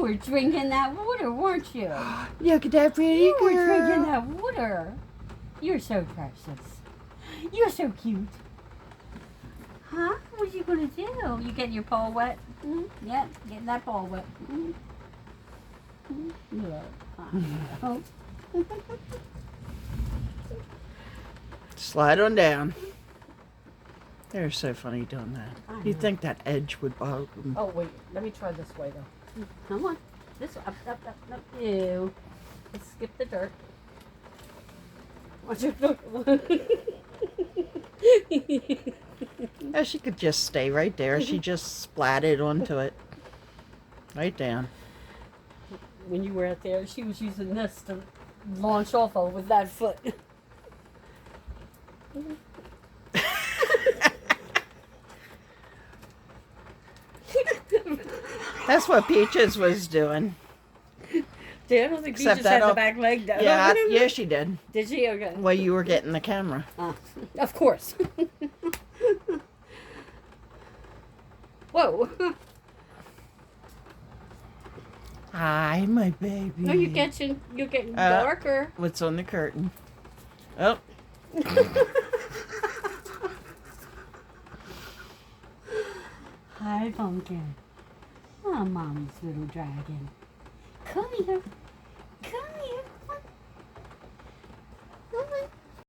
were drinking that water, weren't you? Look at that pretty You girl. were drinking that water. You're so precious. You're so cute. Huh? What are you gonna do? You getting your paw wet? Mm-hmm. Yeah, getting that paw wet. Mm-hmm. Yeah. Slide on down. They're so funny doing that. You'd think that edge would bother them. Oh, wait. Let me try this way, though. Come on. This way. Up. Ew. Let's skip the dirt. Watch your foot. Oh, she could just stay right there. She just splatted onto it. Right down. When you were out there, she was using this to launch off of with that foot. That's what Peaches was doing. I don't think Except Peaches that had the all- back leg though. Yeah, she did. Did she? Okay. While you were getting the camera. Of course. Whoa. Hi, my baby. No, you're getting darker. What's on the curtain? Oh. Hi, Pumpkin. Oh, Mommy's little dragon. Come here.